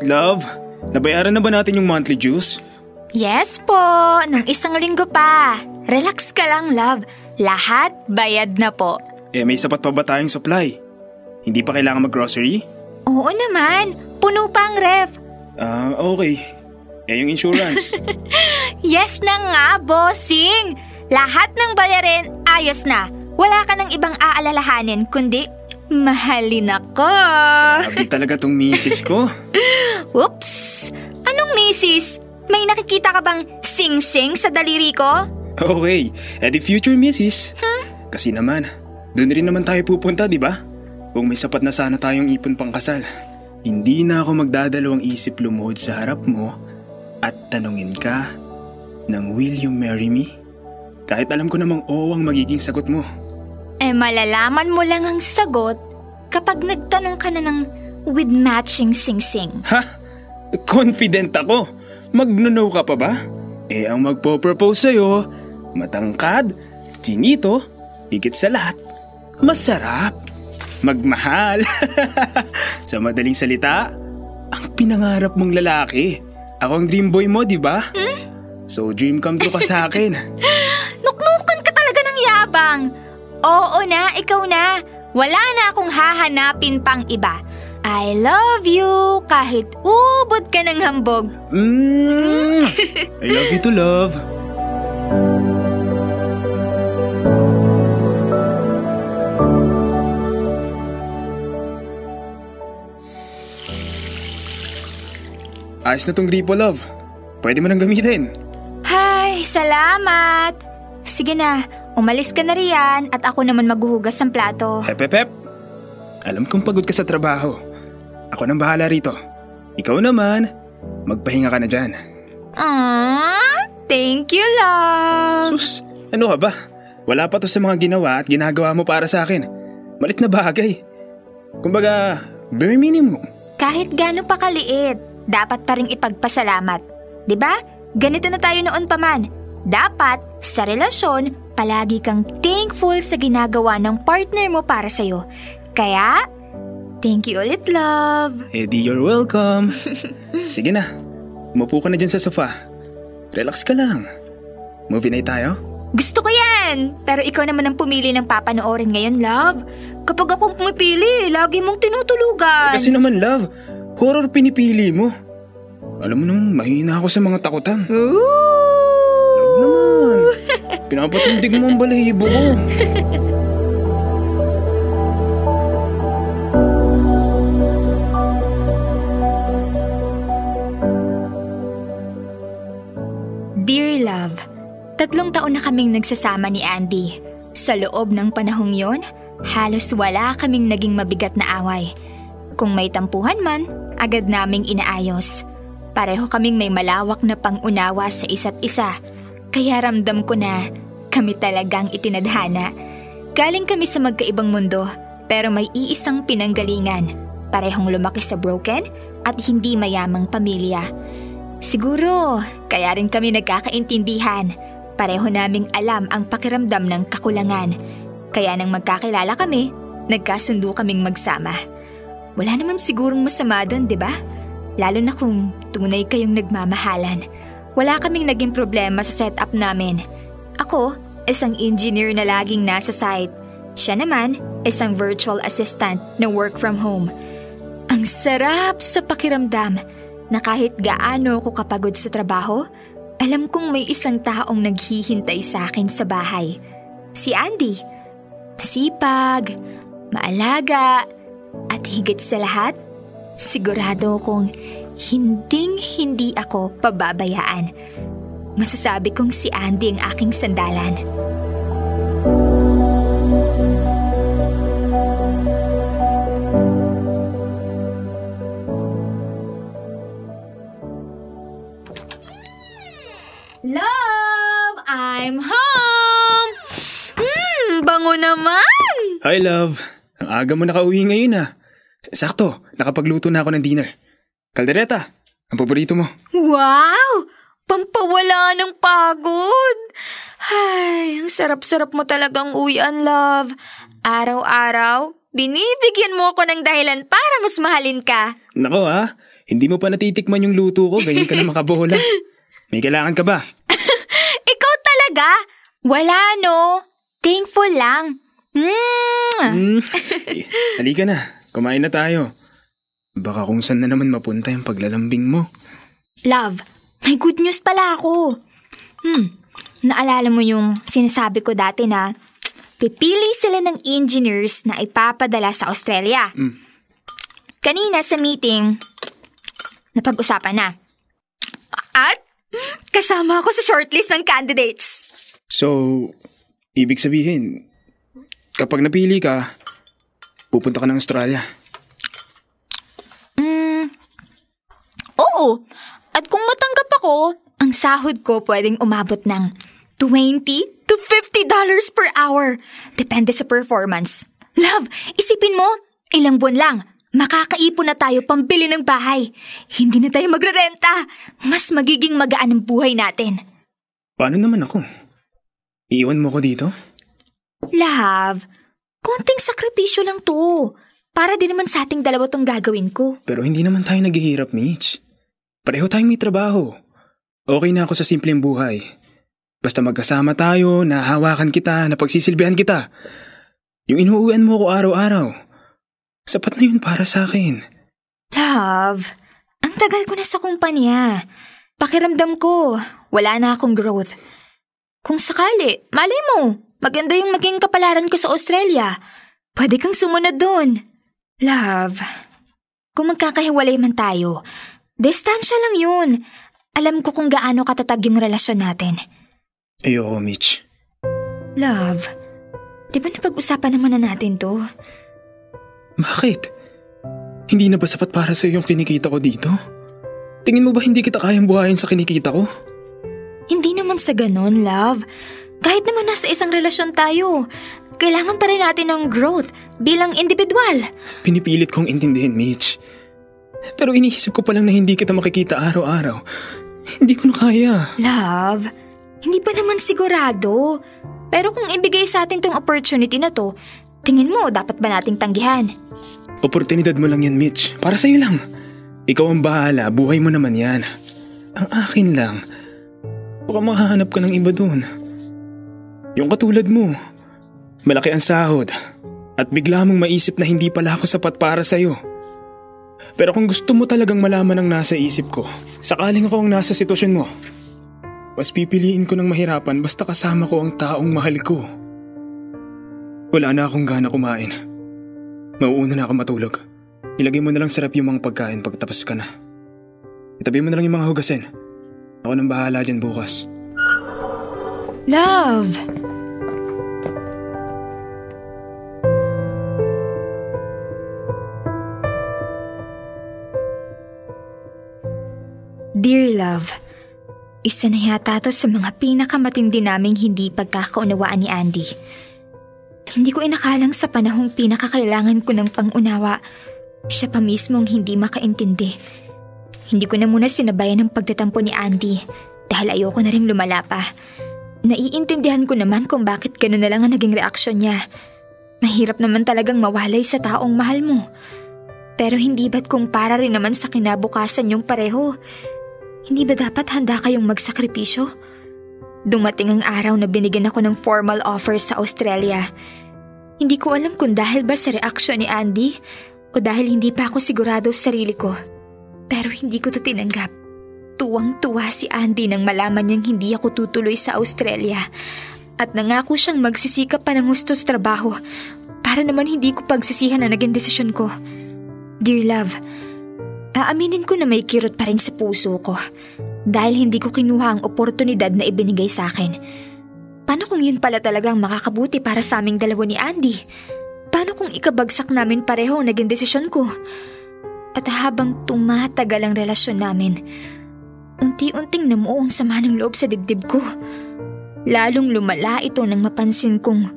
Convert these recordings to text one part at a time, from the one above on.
Love, nabayaran na ba natin yung monthly dues? Yes po, nung isang linggo pa. Relax ka lang, love. Lahat bayad na po. May sapat pa ba tayong supply? Hindi pa kailangan mag-grocery? Oo naman, puno pa ang ref. Okay. Yung insurance? Yes na nga, bossing. Lahat ng bayarin, ayos na. Wala ka ng ibang aalalahanin, kundi mahalin ako. Grabe talaga tong misis ko. Oops! Anong misis? May nakikita ka bang sing-sing sa daliri ko? Okay, the future misis. Kasi naman, doon rin naman tayo pupunta, di ba? Kung may sapat na sana tayong ipon pang kasal. Hindi na ako magdadalawang isip lumuhod sa harap mo at tanungin ka ng will you marry me? Kahit alam ko namang oo ang magiging sagot mo. Malalaman mo lang ang sagot kapag nagtanong ka na ng with matching sing-sing. Ha? Confident ako. Magno-no ka pa ba? Ang magpo-propose sa'yo, matangkad, chinito, higit sa lahat, masarap, magmahal. Sa madaling salita, ang pinangarap mong lalaki. Ako ang dream boy mo, di ba? So dream come true ka sa akin. Nuknukan ka talaga ng yabang. Oo na, ikaw na. Wala na akong hahanapin pang iba. I love you kahit ubod ka ng hambog. I love you too, love. Ayos na tong gripo, love. Pwede mo nang gamitin. Ay, salamat. Sige na, umalis ka na riyan at ako naman maghuhugas ng plato. Hep. Alam kong pagod ka sa trabaho. Ako nang bahala rito. Ikaw naman, magpahinga ka na dyan. Thank you, love. Sus, ano ka ba? Wala pa to sa mga ginawa at ginagawa mo para sa akin. Malit na bagay. Kumbaga, bare minimum. Kahit gaano pa kaliit, dapat pa rin ipagpasalamat. 'Di ba? Ganito na tayo noon pa man. Dapat, sa relasyon, palagi kang thankful sa ginagawa ng partner mo para sa'yo. Kaya, thank you ulit, love. Eddie, you're welcome. Sige na, umupo ka na dyan sa sofa. Relax ka lang. Movie night tayo? Gusto ko yan! Pero ikaw naman ang pumili ng papanoorin ngayon, love. Kapag akong pumipili, lagi mong tinutulugan. Kasi naman, love, horror pinipili mo. Alam mo naman, mahina ako sa mga takutan. Love naman. Pinapatindig mo ang balahibo ko. Dear love, 3 taon na kaming nagsasama ni Andy. Sa loob ng panahong yon, halos wala kaming naging mabigat na away. Kung may tampuhan man, agad naming inaayos. Pareho kaming may malawak na pangunawa sa isa't isa. Kaya ramdam ko na kami talagang itinadhana. Galing kami sa magkaibang mundo, pero may iisang pinanggalingan. Parehong lumaki sa broken at hindi mayamang pamilya. Siguro, kaya rin kami nagkakaintindihan. Pareho naming alam ang pakiramdam ng kakulangan. Kaya nang magkakilala kami, nagkasundo kaming magsama. Wala naman sigurong masama doon, di ba? Lalo na kung tunay kayong nagmamahalan. Wala kaming naging problema sa setup namin. Ako, isang engineer na laging nasa site. Siya naman, isang virtual assistant na work from home. Ang sarap sa pakiramdam na kahit gaano ko kapagod sa trabaho, alam kong may isang taong naghihintay sa akin sa bahay. Si Andy. Masipag, maalaga, at higit sa lahat, sigurado kong hinding-hindi ako pababayaan. Masasabi kong si Andy ang aking sandalan. Love, I'm home! Bango naman! Hi, love. Ang aga mo nakauwi ngayon ah. Sakto, nakapagluto na ako ng dinner. Kaldereta, ang paborito mo. Wow! Pampawala ng pagod! Ay, ang sarap-sarap mo talagang uwian, love. Araw-araw, binibigyan mo ako ng dahilan para mas mahalin ka. Nako Hindi mo pa natitikman yung luto ko, ganyan ka na makabola. May kailangan ka ba? Ikaw talaga? Wala no. Thankful lang. Halika na, kumain na tayo. Baka kung saan na naman mapunta yung paglalambing mo. Love, may good news pala ako. Naalala mo yung sinasabi ko dati na pipili sila ng engineers na ipapadala sa Australia. Kanina sa meeting, napag-usapan na. At kasama ako sa shortlist ng candidates. So, ibig sabihin, kapag napili ka, pupunta ka ng Australia. Oo. At kung matanggap ako, ang sahod ko pwedeng umabot ng $20 to $50 per hour. Depende sa performance. Love, isipin mo, ilang buwan lang, makakaipon na tayo pambili ng bahay. Hindi na tayo magrerenta. Mas magiging magaan ang buhay natin. Paano naman ako? Iiwan mo ko dito? Love, konting sakripisyo lang to. Para din naman sa ating dalawa tong gagawin ko. Pero hindi naman tayo naghihirap, Mitch. Pareho tayong may trabaho. Okay na ako sa simpleng buhay. Basta magkasama tayo, nahahawakan kita, napagsisilbihan kita. Yung inuuwian mo ko araw-araw. Sapat na yun para sa akin. Love, ang tagal ko na sa kumpanya. Pakiramdam ko, wala na akong growth. Kung sakali, malay mo, maganda yung maging kapalaran ko sa Australia. Pwede kang sumunod doon. Love, kung magkakahiwalay man tayo, distansya lang yun. Alam ko kung gaano katatag yung relasyon natin. Ayoko, Mitch. Love, di ba napag-usapan naman na natin to? Bakit? Hindi na ba sapat para sa'yo yung kinikita ko dito? Tingin mo ba hindi kita kayang buhayin sa kinikita ko? Hindi naman sa ganon, love. Kahit naman nasa isang relasyon tayo, kailangan pa rin natin ng growth bilang individual. Pinipilit kong intindihin, Mitch. Pero iniisip ko pa lang na hindi kita makikita araw-araw. Hindi ko na kaya. Love, hindi pa naman sigurado. Pero kung ibigay sa atin tong opportunity na to, tingin mo dapat ba nating tanggihan? Oportunidad mo lang yan, Mitch. Para sa'yo lang. Ikaw ang bahala, buhay mo naman yan. Ang akin lang, baka makahanap ka ng iba dun. Yung katulad mo. Malaki ang sahod at bigla mong maisip na hindi pala ako sapat para sa'yo. Pero kung gusto mo talagang malaman ang nasa isip ko, sakaling ako ang nasa sitwasyon mo, mas pipiliin ko ng mahirapan basta kasama ko ang taong mahal ko. Wala na akong gana kumain. Mauuna na ako matulog. Ilagay mo na lang sarap yung mga pagkain pagtapos ka na. Itabi mo na lang yung mga hugasin. Ako nang bahala dyan bukas. Love! Dear Love, isa na yata to sa mga pinakamatindi naming hindi pagkakaunawaan ni Andy. Hindi ko inakalang sa panahong pinakakailangan ko ng pangunawa, siya pa mismo ang hindi makaintindi. Hindi ko na muna sinabayan ang pagtatampo ni Andy dahil ayoko na rin lumala pa. Naiintindihan ko naman kung bakit gano'n na lang ang naging reaksyon niya. Mahirap naman talagang mawalay sa taong mahal mo. Pero hindi ba't kung para rin naman sa kinabukasan yung pareho? Hindi ba dapat handa kayong magsakripisyo? Dumating ang araw na binigyan ako ng formal offer sa Australia. Hindi ko alam kung dahil ba sa reaksyon ni Andy o dahil hindi pa ako sigurado sa sarili ko. Pero hindi ko to tinanggap. Tuwang-tuwa si Andy nang malaman niyang hindi ako tutuloy sa Australia. At nangako siyang magsisikap pa ng husto sa trabaho para naman hindi ko pagsisihan na naging desisyon ko. Dear Love, aaminin ko na may kirot pa rin sa puso ko dahil hindi ko kinuha ang oportunidad na ibinigay sa akin. Paano kung yun pala talagang makakabuti para sa aming dalawa ni Andy? Paano kung ikabagsak namin pareho ang naging desisyon ko? At habang tumatagal ang relasyon namin, unti-unting namuo ang sama ng loob sa dibdib ko. Lalong lumala ito nang mapansin kong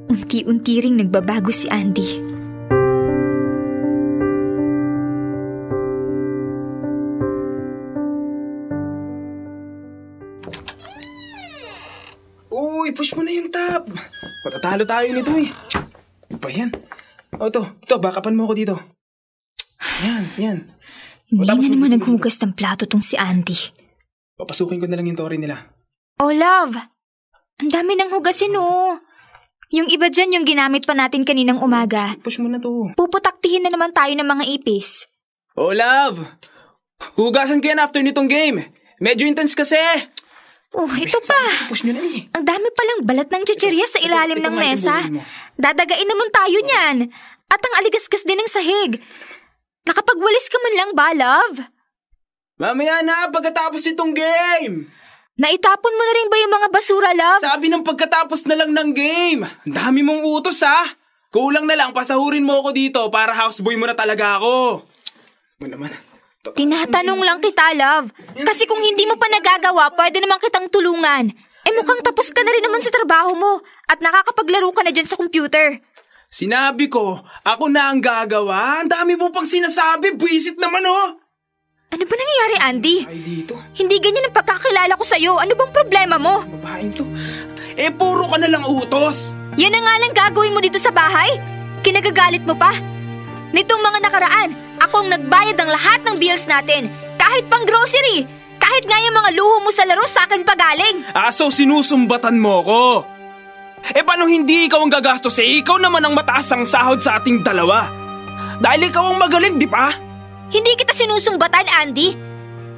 unti-unti ring nagbabago si Andy. Uy, push mo na yung tap. Matatalo tayo nito eh. Ano ba yan? O ito, backupan mo ako dito. Yan. Hindi Tapos na naman magbibigay naghugas ng plato tong si Andy. Papasukin ko na lang yung tori nila. Oh, love. Ang dami ng hugasin, oh. Yung iba dyan yung ginamit pa natin kaninang umaga. Push mo na to. Puputaktihin na naman tayo ng mga ipis. Oh, love! Hugasan ko yan after nitong game. Medyo intense kasi. Oh, ito pa. Push nyo na eh. Ang dami palang balat ng chichirya sa ilalim Ito ng nga yung mesa. buhay mo. Dadagain naman tayo niyan. At ang aligasgas din ng sahig. Nakapagwalis ka man lang ba, love? Mamaya na, pagkatapos nitong game. Naitapon mo na rin ba yung mga basura, love? Sabi ng pagkatapos na lang ng game. Ang dami mong utos, ha? Kulang na lang, pasahurin mo ako dito para houseboy mo na talaga ako. Mo naman. Tinatanong lang kita, love. Kasi kung hindi mo pa nagagawa, pwede naman kitang tulungan. Eh mukhang tapos ka na rin naman sa trabaho mo at nakakapaglaro ka na dyan sa computer. Sinabi ko, ako na ang gagawa. Ang dami mo pang sinasabi, buwisit naman, oh. Ano ba nangyayari, Andy? Ay, dito. Hindi ganyan ang pagkakilala ko sa'yo. Ano bang problema mo? Babaeng to. Eh, puro ka na lang utos. Yan na nga lang gagawin mo dito sa bahay? Kinagagalit mo pa? Nitong mga nakaraan, ako ang nagbayad ng lahat ng bills natin. Kahit pang grocery. Kahit nga yung mga luho mo sa laro sa akin pagaling. So sinusumbatan mo ko. Eh, paano hindi ikaw ang gagastos? Eh, ikaw naman ang mataas ang sahod sa ating dalawa. Dahil ikaw ang magaling, di ba? Hindi kita sinusumbatan, Andy.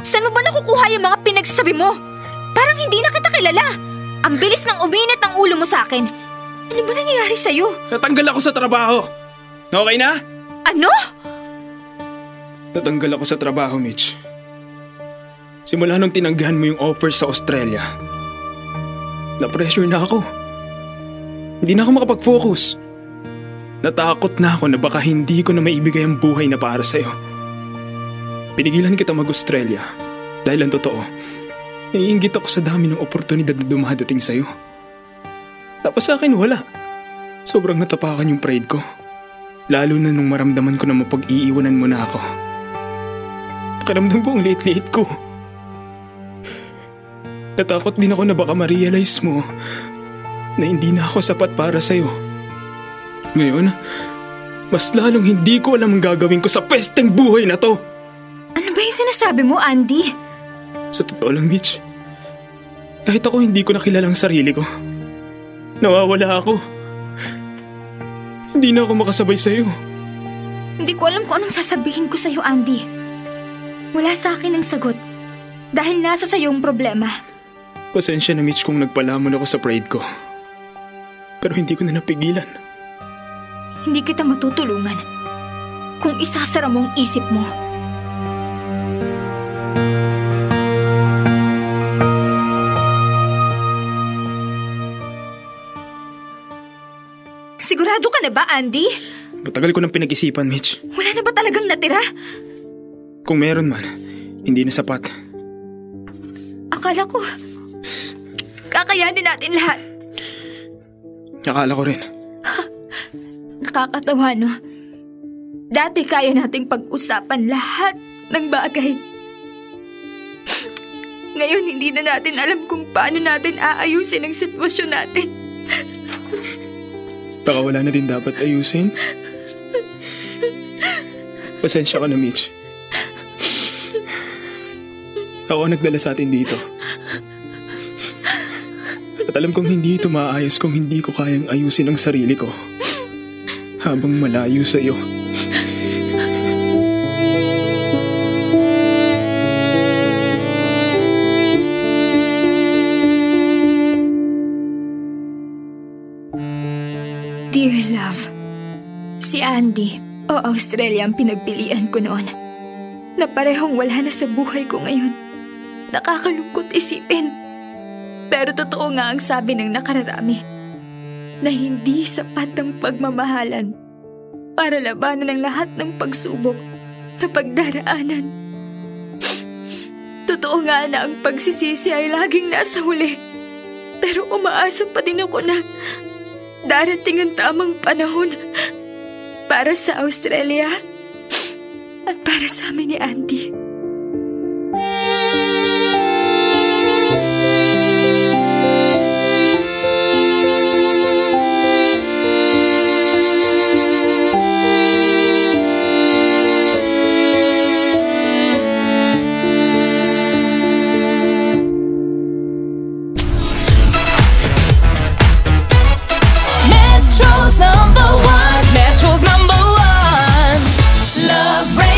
Saan mo ba nakukuha yung mga pinagsasabi mo? Parang hindi na kita kilala. Ang bilis ng uminit ng ulo mo sa akin. Ano ba nangyayari sa'yo? Natanggal ako sa trabaho. Okay na? Ano? Natanggal ako sa trabaho, Mitch. Simula nung tinanggihan mo yung offer sa Australia, na-pressure na ako. Hindi na ako makapag-focus. Natakot na ako na baka hindi ko na maibigay ang buhay na para sa'yo. Pinigilan kita mag-Australia dahil ang totoo, naiinggit ako sa dami ng oportunidad na dumadating sa'yo. Tapos sa akin wala. Sobrang natapakan yung pride ko. Lalo na nung maramdaman ko na mapag-iiwanan mo na ako. Pakiramdam ko ang liit-liit ko. Natakot din ako na baka ma-realize mo na hindi na ako sapat para sa'yo. Ngayon, mas lalong hindi ko alam ang gagawin ko sa pesteng buhay na to. Ano ba yung sinasabi mo, Andy? Sa totoo lang, Mitch, kahit ako hindi ko nakilala ang sarili ko. Nawawala ako. Hindi na ako makasabay sa'yo. Hindi ko alam kung anong sasabihin ko sa'yo, Andy. Wala sa akin ang sagot. Dahil nasa sa'yo ang problema. Pasensya na, Mitch, kung nagpalamon ako sa pride ko. Pero hindi ko na napigilan. Hindi kita matutulungan kung isasara mo ang isip mo. Sigurado ka na ba, Andy? Matagal ko nang pinag-isipan, Mitch. Wala na ba talagang natira? Kung meron man, hindi na sapat. Akala ko, kakayanin natin lahat. Akala ko rin. Nakakatawa, no? Dati kaya nating pag-usapan lahat ng bagay. Ngayon, hindi na natin alam kung paano natin aayusin ang sitwasyon natin. Baka wala na din dapat ayusin. Pasensya ka na, Mitch. Ako ang nagdala sa atin dito. At alam kong hindi ito maayos kung hindi ko kayang ayusin ang sarili ko habang malayo sa iyo. Dear love, si Andy o Australia ang pinagpilian ko noon. Na parehong wala na sa buhay ko ngayon. Nakakalungkot isipin. Pero totoo nga ang sabi ng nakararami na hindi sapat ang pagmamahalan para labanan ang lahat ng pagsubok na pagdaraanan. Totoo nga na ang pagsisisi ay laging nasa huli. Pero umaasa pa din ako na darating ang tamang panahon para sa Australia at para sa amin ni Andy. Love Radio.